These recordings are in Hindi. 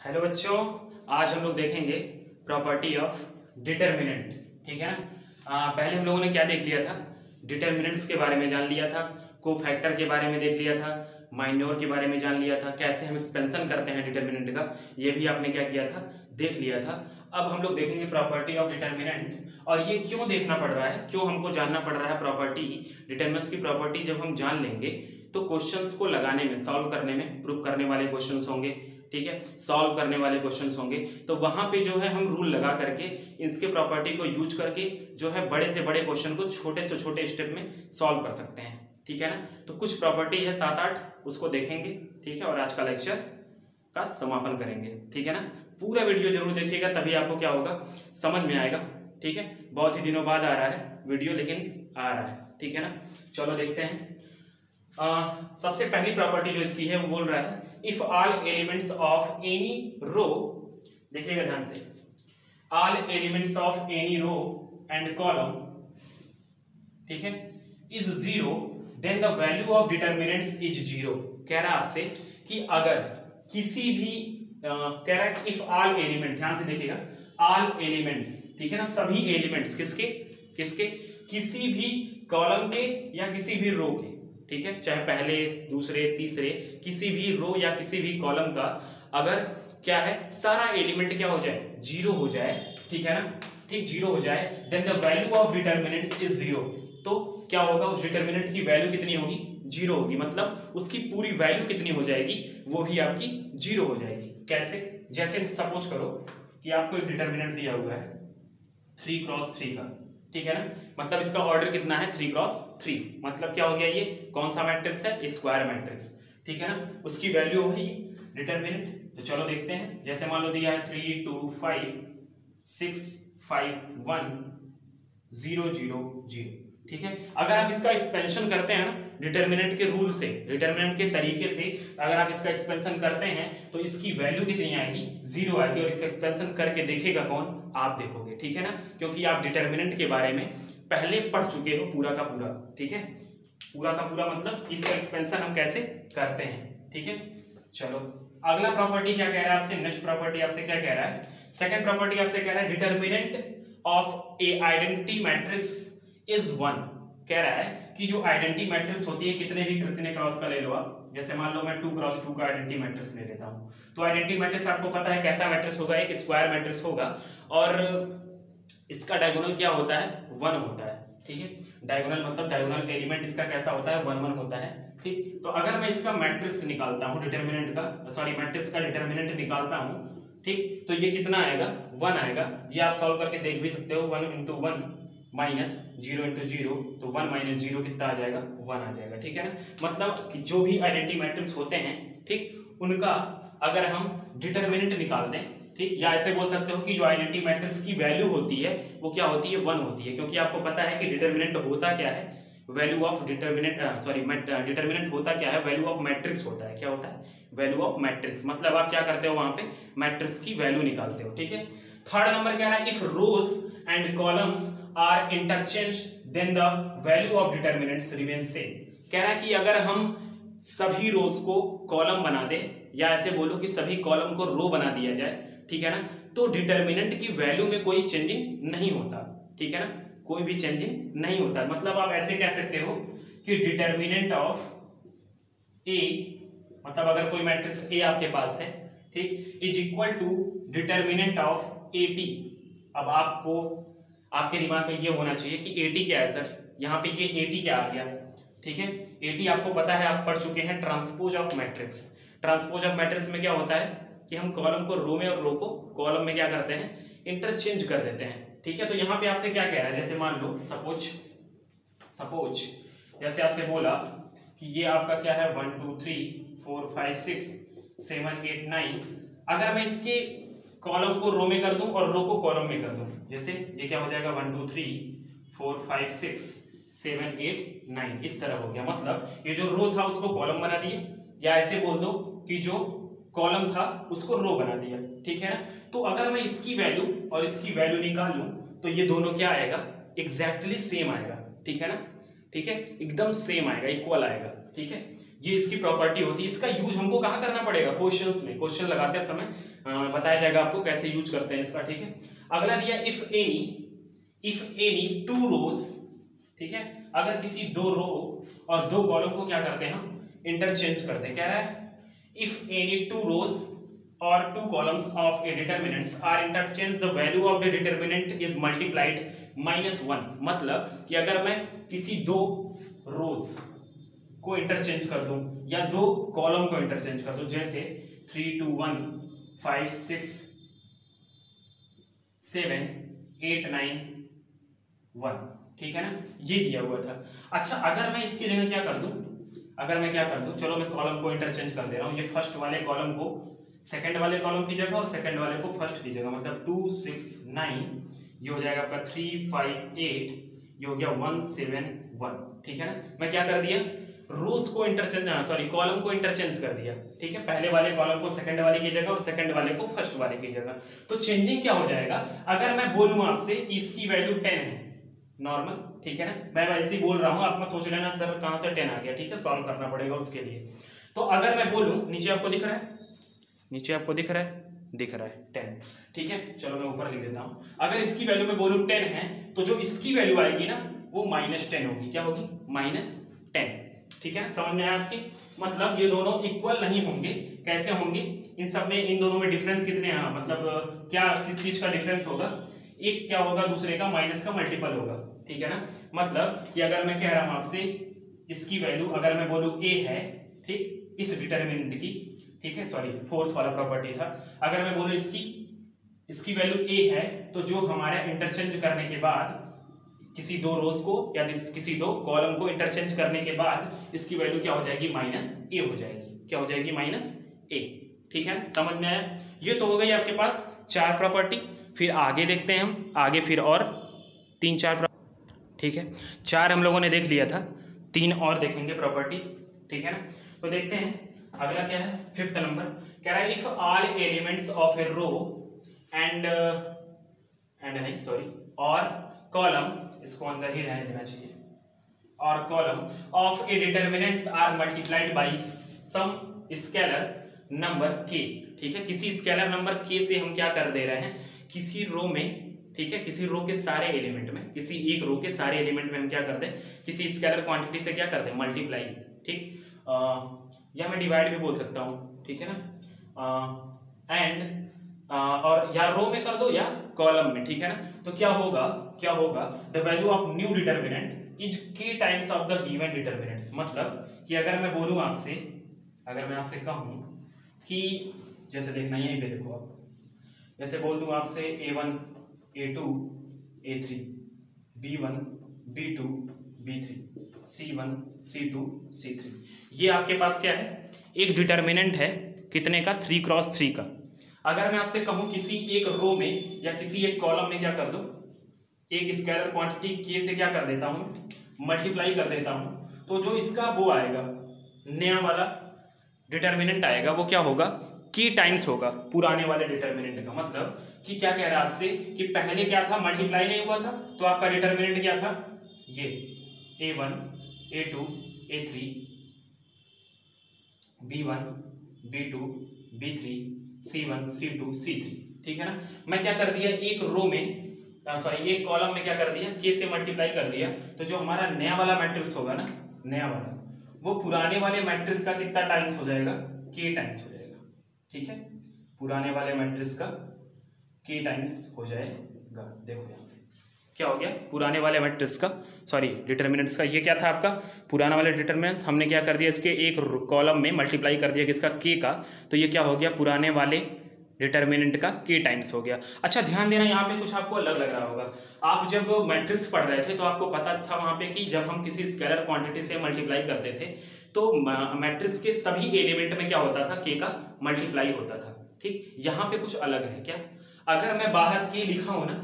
हेलो बच्चों, आज हम लोग देखेंगे प्रॉपर्टी ऑफ डिटर्मिनेंट। ठीक है ना। पहले हम लोगों ने क्या देख लिया था, डिटर्मिनेंट्स के बारे में जान लिया था, कोफैक्टर के बारे में देख लिया था, माइनोर के बारे में जान लिया था, कैसे हम एक्सपेंशन करते हैं डिटर्मिनेंट का, ये भी आपने क्या किया था, देख लिया था। अब हम लोग देखेंगे प्रॉपर्टी ऑफ डिटर्मिनेंट्स। और ये क्यों देखना पड़ रहा है, क्यों हमको जानना पड़ रहा है प्रॉपर्टी, डिटर्मिनेंट्स की प्रॉपर्टी जब हम जान लेंगे तो क्वेश्चंस को लगाने में, सॉल्व करने में, प्रूव करने वाले क्वेश्चंस होंगे, ठीक है, सॉल्व करने वाले क्वेश्चंस होंगे, तो वहां पे जो है हम रूल लगा करके इसके प्रॉपर्टी को यूज करके जो है बड़े से बड़े क्वेश्चन को छोटे से छोटे स्टेप में सॉल्व कर सकते हैं। ठीक है ना। तो कुछ प्रॉपर्टी है 7-8, उसको देखेंगे। ठीक है, और आज का लेक्चर का समापन करेंगे। ठीक है ना। पूरा वीडियो जरूर देखिएगा, तभी आपको क्या होगा, समझ में आएगा। ठीक है, बहुत ही दिनों बाद आ रहा है वीडियो, लेकिन आ रहा है। ठीक है ना। चलो देखते हैं। सबसे पहली प्रॉपर्टी जो इसकी है वो बोल रहा है if all elements of any row, देखिएगा ध्यान से, all elements of any row and column, ठीक है, is zero then the value of determinants is zero. कह रहा है आपसे कि अगर किसी भी कह रहा है इफ ऑल एलिमेंट, ध्यान से देखिएगा, ऑल एलिमेंट्स, ठीक है ना, सभी एलिमेंट्स किसके किसके, किसी भी कॉलम के या किसी भी रो के, ठीक है, चाहे पहले दूसरे तीसरे किसी भी रो या किसी भी कॉलम का अगर क्या है, सारा एलिमेंट क्या हो जाए, जीरो हो जाए, ठीक है ना, ठीक, जीरो हो जाए, then the value of determinants is zero. तो क्या होगा, उस डिटर्मिनेंट की वैल्यू कितनी होगी, जीरो होगी, मतलब उसकी पूरी वैल्यू कितनी हो जाएगी, वो भी आपकी जीरो हो जाएगी। कैसे, जैसे सपोज करो कि आपको एक डिटर्मिनेंट दिया हुआ है 3x3 का, ठीक है ना, मतलब इसका ऑर्डर कितना है, 3x3, मतलब क्या हो गया, ये कौन सा मैट्रिक्स है, स्क्वायर मैट्रिक्स, ठीक है ना, उसकी वैल्यू है ये डिटर्मिनेंट। तो चलो देखते हैं, जैसे मान लो दिया है 3 2 5 6 5 1 0 0 0, ठीक है। अगर आप इसका एक्सपेंशन करते हैं ना डिटर्मिनेंट के रूल से, डिटर्मिनेंट के तरीके से अगर आप इसका एक्सपेंशन करते हैं तो इसकी वैल्यू कितनी आएगी, जीरो आएगी, और इसे एक्सपेंशन करके देखेगा कौन, आप देखोगे। ठीक है ना, क्योंकि आप डिटर्मिनेंट के बारे में पहले पढ़ चुके हो पूरा का पूरा। ठीक है, पूरा का पूरा मतलब इसका एक्सपेंशन हम कैसे करते हैं। ठीक है, चलो अगला प्रॉपर्टी क्या कह रहा है आपसे, नेक्स्ट प्रॉपर्टी आपसे क्या कह रहा है, सेकंड प्रॉपर्टी आपसे कह रहा है determinant of A identity matrix is 1। कह रहा है कि जो आइडेंटिटी मैट्रिक्स होती है, कितने भी कितने क्रॉस का ले लो आप, जैसे मान लो मैं 2x2 का आइडेंटिटी मैट्रिक्स ले लेता हूं, तो आइडेंटिटी मैट्रिक्स आपको पता है कैसा मैट्रिक्स होगा, एक स्क्वायर मैट्रिक्स होगा, और इसका डायगोनल क्या होता है, 1 होता है। ठीक है, डायगोनल मतलब डायगोनल एलिमेंट इसका कैसा होता है, 1 1 होता है। ठीक, तो अगर मैं इसका मैट्रिक्स निकालता हूं, डिटर्मिनेंट का, सॉरी मैट्रिक्स का डिटर्मिनेंट निकालता हूं, ठीक, तो ये कितना आएगा, 1 आएगा। ये आप सॉल्व करके देख भी सकते हो, 1 × 1 माइनस 0 × 0, तो 1 - 0 कितना आ जाएगा, 1 आ जाएगा। ठीक है ना, मतलब कि जो भी आइडेंटिटी मैट्रिक्स होते हैं, ठीक, उनका अगर हम डिटर्मिनेंट निकाल दें, ठीक, या ऐसे बोल सकते हो कि जो आइडेंटिटी मैट्रिक्स की वैल्यू होती है वो क्या होती है, 1 होती है, क्योंकि आपको पता है कि डिटर्मिनेंट होता क्या है, value of determinant, sorry determinant होता क्या है, वैल्यू ऑफ मैट्रिक्स होता है। क्या होता है, वैल्यू ऑफ मैट्रिक्स, मतलब आप क्या करते हो, वहां पे मैट्रिक्स की वैल्यू निकालते हो। ठीक है, थर्ड नंबर कह रहा है if rows and columns are interchanged then the value of determinants remain same. कह रहा है कि अगर हम सभी रोज को कॉलम बना दे, या ऐसे बोलो कि सभी कॉलम को रो बना दिया जाए, ठीक है ना, तो डिटर्मिनेंट की वैल्यू में कोई चेंजिंग नहीं होता। ठीक है ना, कोई भी चेंजिंग नहीं होता, मतलब आप ऐसे कह सकते हो कि डिटर्मिनेंट ऑफ ए, मतलब अगर कोई मैट्रिक्स ए आपके पास है, ठीक, is equal to determinant of A T. अब आपको आपके दिमाग में ये होना चाहिए कि ए टी क्या है सर, यहाँ पे ये ए टी क्या आ गया। ठीक है, ए टी आपको पता है, आप पढ़ चुके हैं transpose of matrix. Transpose of matrix में क्या होता है कि हम कॉलम को रो में और रो को कॉलम में क्या करते हैं, इंटरचेंज कर देते हैं। ठीक है, तो यहाँ पे आपसे क्या कह रहा है, जैसे मान लो सपोज जैसे आपसे बोला कि ये आपका क्या है 1 2 3 4 5 6 7 8 9, अगर मैं इसके कॉलम को रो में कर दूं और रो को कॉलम में कर दूं, जैसे ये क्या हो जाएगा 1 2 3 4 5 6 7 8 9, इस तरह हो गया, मतलब ये जो रो था उसको कॉलम बना दिए, या ऐसे बोल दो कि जो कॉलम था उसको रो बना दिया। ठीक है ना, तो अगर मैं इसकी वैल्यू और इसकी वैल्यू निकालूं तो ये दोनों क्या आएगा, एग्जैक्टली सेम आएगा। ठीक है ना, ठीक है, एकदम सेम आएगा, इक्वल आएगा। ठीक है, ये इसकी प्रॉपर्टी होती है। इसका यूज हमको कहाँ करना पड़ेगा, क्वेश्चंस में, क्वेश्चन लगाते समय बताया जाएगा आपको कैसे यूज करते हैं इसका, ठीक है। अगला दिया इफ एनी टू रोज, ठीक है, अगर किसी दो रो और दो कॉलम को क्या करते हैं हम, इंटरचेंज करते हैं। कह रहा है if any two rows or two columns of a determinants are interchanged, the value of the determinant is multiplied -1। मतलब कि अगर मैं किसी दो रोज को इंटरचेंज कर दूं या दो कॉलम को इंटरचेंज कर दूं, जैसे 3 2 1 5 6 7 8 9 1, ठीक है ना, ये दिया हुआ था। अच्छा अगर मैं इसकी जगह क्या कर दूं, अगर मैं क्या कर दूं, चलो मैं कॉलम को इंटरचेंज कर दे रहा हूं, ये फर्स्ट वाले कॉलम को सेकंड वाले कॉलम की जगह और सेकंड वाले को फर्स्ट की जगह, मतलब 2 6 9, ये हो जाएगा आपका 3 5 8, ये हो गया 1 7 1, ठीक है ना। मैं क्या कर दिया, रोज को इंटरचेंज, सॉरी कॉलम को इंटरचेंज कर दिया, ठीक है, पहले वाले कॉलम को सेकंड वाले की जगह और सेकंड वाले को फर्स्ट वाले की जगह। तो चेंजिंग क्या हो जाएगा, अगर मैं बोलूं आपसे इसकी वैल्यू 10 है नॉर्मल, ठीक है ना, मैं वैसे ही बोल रहा हूं, आप मत सोच लेना सर कहां से 10 आ गया, ठीक है, सॉल्व करना पड़ेगा उसके लिए। तो अगर मैं बोलूं, नीचे आपको दिख रहा है, नीचे आपको दिख रहा है 10, ठीक है, चलो मैं ऊपर लिख देता हूं। अगर इसकी वैल्यू मैं बोलूं 10 है, तो जो इसकी वैल्यू आएगी ना वो -10 होगी। क्या होगी, -10, ठीक है ना, समझ में आया आपके, मतलब ये दोनों इक्वल नहीं होंगे। कैसे होंगे, इन सब में, इन दोनों में डिफरेंस कितने हैं, मतलब क्या किस चीज का डिफरेंस होगा, एक क्या होगा दूसरे का माइनस का मल्टीपल होगा, ठीक है ना। मतलब कि अगर मैं कह रहा हूं आपसे इसकी वैल्यू, अगर मैं बोलूं a है, ठीक, इस डिटरमिनेंट की, ठीक है, सॉरी फोर्थ वाला प्रॉपर्टी था, अगर मैं बोलूं इसकी वैल्यू a है, तो जो हमारे इंटरचेंज करने के बाद किसी दो रोज को या किसी दो कॉलम को इंटरचेंज करने के बाद इसकी वैल्यू क्या हो जाएगी, -a हो जाएगी। क्या हो जाएगी, -a, ठीक है, समझ में आया। ये तो हो गई आपके पास 4 प्रॉपर्टी। फिर आगे देखते हैं हम, आगे फिर और 3-4, ठीक है, 4 हम लोगों ने देख लिया था, 3 और देखेंगे प्रॉपर्टी, ठीक है ना। तो देखते हैं अगला क्या है, 5th नंबर, कह रहा है if all elements of a row and नहीं सॉरी और कॉलम, इसको अंदर ही रहने देना चाहिए, or column of a determinants are multiplied by some scalar number k, ठीक है, किसी स्केलर नंबर k से हम क्या कर दे रहे हैं, किसी रो में, ठीक है, किसी रो के सारे एलिमेंट में, किसी एक रो के सारे एलिमेंट में हम क्या कर दें, किसी स्केलर क्वांटिटी से क्या कर दें, मल्टीप्लाई, ठीक, या मैं डिवाइड भी बोल सकता हूँ, ठीक है ना, एंड और या रो में कर दो या कॉलम में, ठीक है ना। तो क्या होगा the value of new determinant is k times of the given determinants. मतलब कि अगर मैं बोलूं आपसे, अगर मैं आपसे कहूं कि, जैसे देखना यहीं पे देखो आप, जैसे बोल दूं आपसे a1 a2 a3 b1 b2 b3 c1 c2 c3, ये आपके पास क्या है, एक डिटरमिनेंट है कितने का, 3x3 का। अगर मैं आपसे कहूं किसी एक रो में या किसी एक कॉलम में क्या कर दो, एक स्केलर क्वांटिटी k से क्या कर देता हूं, मल्टीप्लाई कर देता हूं, तो जो इसका वो आएगा, नया वाला डिटरमिनेंट आएगा, वो क्या होगा, k टाइम्स होगा पुराने वाले डिटरमिनेंट का। मतलब कि क्या कह रहा है आपसे कि पहले क्या था, मल्टीप्लाई नहीं हुआ था, तो आपका डिटरमिनेंट क्या था, ये a1 a2 a3 b1 b2 b3 c1 c2 c3, ठीक है ना। मैं क्या कर दिया, एक रो में, सॉरी एक कॉलम में क्या कर दिया, k से मल्टीप्लाई कर दिया, तो जो हमारा नया वाला मैट्रिक्स होगा ना, नया वाला, वो पुराने वाले मैट्रिक्स का कितना टाइम्स हो जाएगा, k टाइम्स हो जाएगा, ठीक है, पुराने वाले मैट्रिक्स का k टाइम्स हो जाएगा। देखो यहाँ पे क्या हो गया, पुराने वाले मैट्रिक्स का, सॉरी डिटरमिनेंट्स का, ये क्या था आपका पुराना वाला डिटरमिनेंट्स, हमने क्या कर दिया, इसके एक कॉलम में मल्टीप्लाई कर दिया किसका, k का, तो ये क्या हो गया, पुराने वाले डिटरमिनेंट का k टाइम्स हो गया। अच्छा ध्यान देना, यहाँ पे कुछ आपको अलग लग रहा होगा, आप जब मैट्रिक्स पढ़ रहे थे तो आपको पता था वहाँ पे कि जब हम किसी स्केलर क्वांटिटी से मल्टीप्लाई करते थे तो मैट्रिक्स के सभी एलिमेंट में क्या होता था, k का मल्टीप्लाई होता था, ठीक। यहाँ पे कुछ अलग है। क्या, अगर मैं बाहर k लिखा हूँ ना,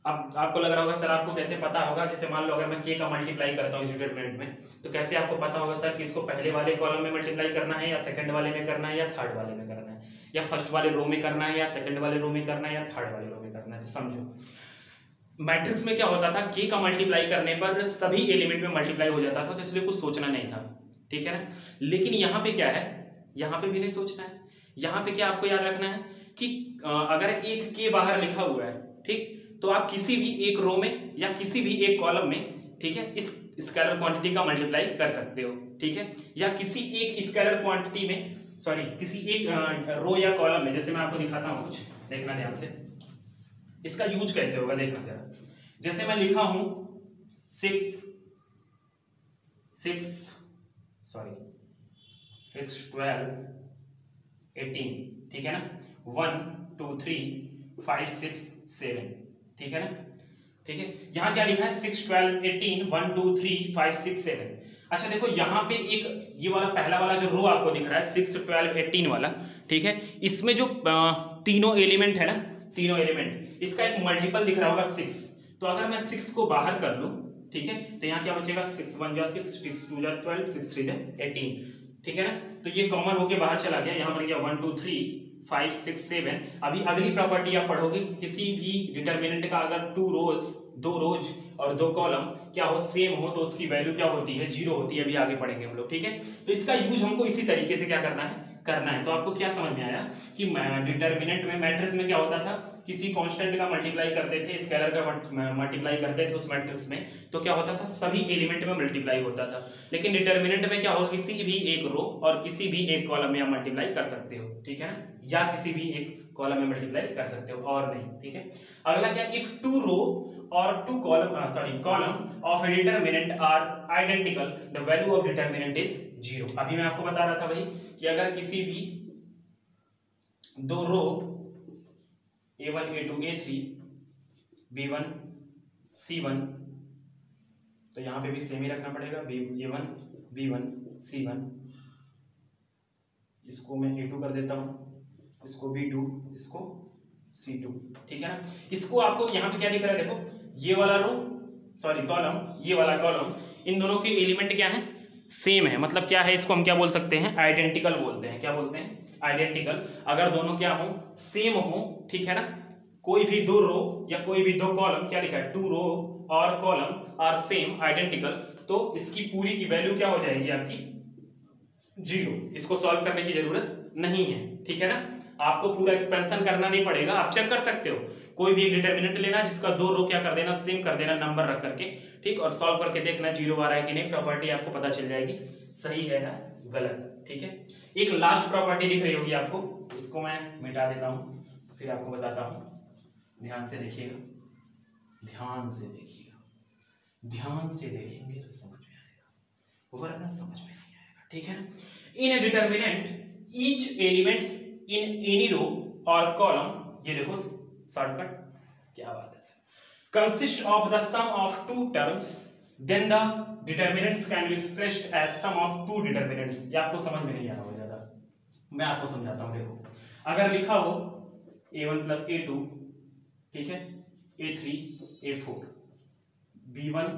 अब आपको लग रहा होगा सर आपको कैसे पता होगा, जैसे मान लो अगर मैं k का मल्टीप्लाई करता हूँ इस डिटरमिनेंट में, तो कैसे आपको पता होगा सर कि इसको पहले वाले कॉलम में मल्टीप्लाई करना है या सेकंड वाले में करना है या थर्ड वाले में करना है, या फर्स्ट वाले रो में करना है या सेकंड वाले रो में करना है या थर्ड वाले रो में करना है। तो समझो मैट्रिक्स में क्या होता था, k का मल्टीप्लाई करने पर सभी एलिमेंट में मल्टीप्लाई हो जाता था, तो इसलिए कुछ सोचना नहीं था, ठीक है ना। लेकिन यहाँ पे क्या है, यहाँ पे भी नहीं सोचना है। यहाँ पे क्या आपको याद रखना है कि अगर एक के बाहर लिखा हुआ है, ठीक, तो आप किसी भी एक रो में या किसी भी एक कॉलम में, ठीक है, इस स्केलर क्वांटिटी का मल्टीप्लाई कर सकते हो, ठीक है, या किसी एक स्केलर क्वांटिटी में, सॉरी किसी एक रो या कॉलम में, जैसे मैं आपको दिखाता हूं कुछ, देखना ध्यान से, इसका यूज कैसे होगा देखना जरा। जैसे मैं लिखा हूं 6 12 18, ठीक है ना, 1 2 3 5 6 7, ठीक है ना, ठीक है। यहाँ क्या लिखा है 6 12 18 1 2 3 5 6 7। अच्छा देखो यहाँ पे एक ये वाला पहला वाला जो रो आपको दिख रहा है 6 12 18 वाला, ठीक है, इसमें जो तीनों एलिमेंट है ना, तीनों एलिमेंट, इसका एक मल्टीपल दिख रहा होगा 6। तो अगर मैं 6 को बाहर कर लूं, ठीक है, तो यहाँ क्या बचेगा 6 1 जा 6 6 2 जा 12 6 3 जा 18, ठीक है ना। तो ये कॉमन होके बाहर चला गया, यहाँ बन गया 1 2 3 5 6 7। अभी अगली प्रॉपर्टी आप पढ़ोगे, किसी भी डिटरमिनेंट का अगर दो रोज और दो कॉलम क्या हो, सेम हो, तो उसकी वैल्यू क्या होती है, 0 होती है। अभी आगे पढ़ेंगे हम लोग, ठीक है। तो इसका यूज हमको इसी तरीके से क्या करना है। तो आपको क्या समझ में आया कि डिटरमिनेंट में, मैट्रिक्स में क्या होता था, किसी कांस्टेंट का मल्टीप्लाई करते थे, स्केलर का मल्टीप्लाई करते थे उस मैट्रिक्स में, तो क्या होता था, सभी एलिमेंट में मल्टीप्लाई होता था। लेकिन डिटरमिनेंट में क्या होगा, किसी भी एक रो और किसी भी एक कॉलम में आप मल्टीप्लाई कर सकते हो, ठीक है ना, या किसी भी एक कॉलम में मल्टीप्लाई कर सकते हो और नहीं, ठीक है। अगला क्या, if two row or two column of a determinant are identical the value of determinant is 0। अभी मैं आपको बता रहा था भाई कि अगर किसी भी दो रो A1 A2 A3 B1 C1, तो यहां पे भी सेम ही रखना पड़ेगा, A1 B1 C1, इसको मैं A2 कर देता हूं, इसको B2, इसको C2, ठीक है ना। इसको आपको यहाँ पे क्या दिख रहा है, देखो ये वाला रो, सॉरी कॉलम, ये वाला कॉलम, इन दोनों के एलिमेंट क्या है, सेम है। मतलब क्या है, इसको हम क्या बोल सकते हैं, आइडेंटिकल बोलते हैं। क्या बोलते हैं, आइडेंटिकल। अगर दोनों क्या हो, सेम हो, ठीक है ना, कोई भी दो रो या कोई भी दो कॉलम, क्या लिखा है, टू रो और कॉलम आर सेम आइडेंटिकल, तो इसकी पूरी की वैल्यू क्या हो जाएगी आपकी 0। इसको सॉल्व करने की जरूरत नहीं है, ठीक है ना। आपको पूरा एक्सपेंशन करना नहीं पड़ेगा, आप चेक कर सकते हो। कोई भी एक डिटरमिनेंट लेना जिसका दो रो क्या कर देना, सेम कर देना नंबर रख करके, ठीक, और सॉल्व करके देखना 0 आ रहा है कि नहीं। प्रॉपर्टी आपको पता चल जाएगी सही है या गलत, ठीक है। एक लास्ट प्रॉपर्टी दिख रही होगी आपको, इसको मैं मिटा देता हूं, फिर आपको बताता हूं। ध्यान से देखिएगा, ध्यान से देखिएगा, ध्यान से देखेंगे तो समझ में आएगा, वरना समझ में नहीं आएगा, ठीक है। In a determinant each elements in any row और कॉलम, ये देखो शॉर्टकट, क्या बात है sir, consist of the sum of two terms, then the determinants can be expressed as sum of two determinants. ये आपको समझ में नहीं आ रहा हो ज्यादा, मैं आपको समझाता हूं। देखो अगर लिखा हो A1 प्लस A2, ठीक है, A3 A4, B1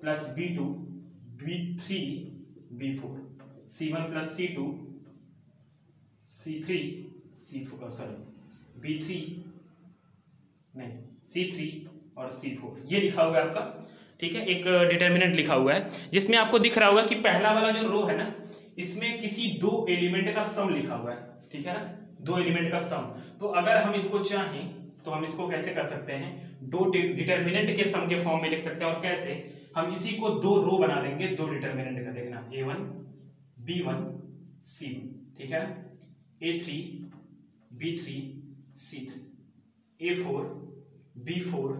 plus B2 B3 B4, C1 plus C2 C3 C4, sorry B3 नहीं C3 और C4, ये लिखा हुआ है आपका, ठीक है। एक डिटरमिनेंट लिखा हुआ है जिसमें आपको दिख रहा होगा कि पहला वाला जो रो है ना, इसमें किसी दो एलिमेंट का सम लिखा हुआ है, ठीक है ना, दो एलिमेंट का सम। तो अगर हम इसको चाहें तो हम इसको कैसे कर सकते हैं, दो डिटरमिनेंट के सम के फॉर्म में लिख सकते हैं। और कैसे, हम इसी को दो रो बना देंगे दो डिटरमिनेंट का, देखना A1 B1 C1, ठीक है ना, A3 B3 C3, A4 B4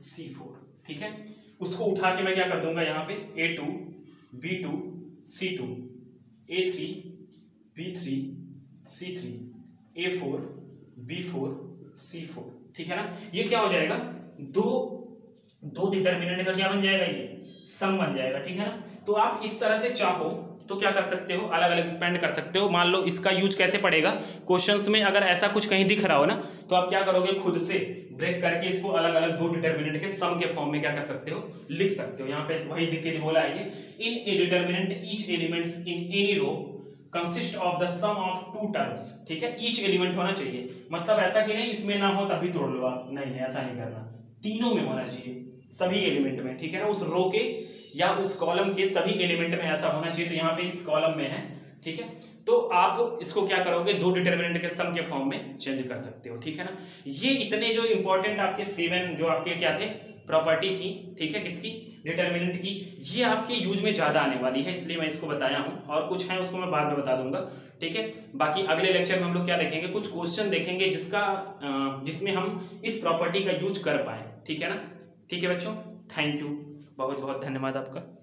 C4, ठीक है। उसको उठा के मैं क्या कर दूंगा, यहाँ पे A2 B2 C2, A3 B3 C3, A4 B4 C4, ठीक है ना। ये क्या हो जाएगा, दो डिटरमिनेंट का क्या बन जाएगा, ये सम बन जाएगा, ठीक है ना। तो आप इस तरह से चाहो तो क्या कर सकते हो, अलग अलग एक्सपेंड कर सकते हो। मान लो इसका यूज कैसे पड़ेगा, क्वेश्चंस में अगर ऐसा कुछ कहीं दिख रहा हो ना, तो आप क्या करोगे, खुद से ब्रेक करके इसको अलग अलग दो डिटरमिनेंट के सम के फॉर्म में क्या कर सकते हो, लिख सकते हो। यहाँ पे वही लिख के बोला है, in a determinant each elements in any row consist of the sum of two terms, ठीक है। ईच एलिमेंट होना चाहिए, मतलब ऐसा कि नहीं इसमें ना हो तभी तोड़ लो आप, नहीं ऐसा नहीं करना, तीनों में होना चाहिए, सभी एलिमेंट में, ठीक है ना, उस रो के या उस कॉलम के सभी एलिमेंट में ऐसा होना चाहिए, तो यहाँ पे इस कॉलम में है, ठीक है। तो आप इसको क्या करोगे, दो डिटर्मिनेंट के सम के फॉर्म में चेंज कर सकते हो, ठीक है ना। ये इतने जो इंपॉर्टेंट आपके 7 जो आपके क्या थे प्रॉपर्टी थी, ठीक है, किसकी, डिटर्मिनेंट की, ये आपके यूज में ज्यादा आने वाली है, इसलिए मैं इसको बताया हूं, और कुछ है उसको मैं बाद में बता दूंगा, ठीक है। बाकी अगले लेक्चर में हम लोग क्या देखेंगे, कुछ क्वेश्चन देखेंगे जिसमें हम इस प्रॉपर्टी का यूज कर पाए, ठीक है ना। ठीक है बच्चों, थैंक यू, बहुत बहुत धन्यवाद आपका।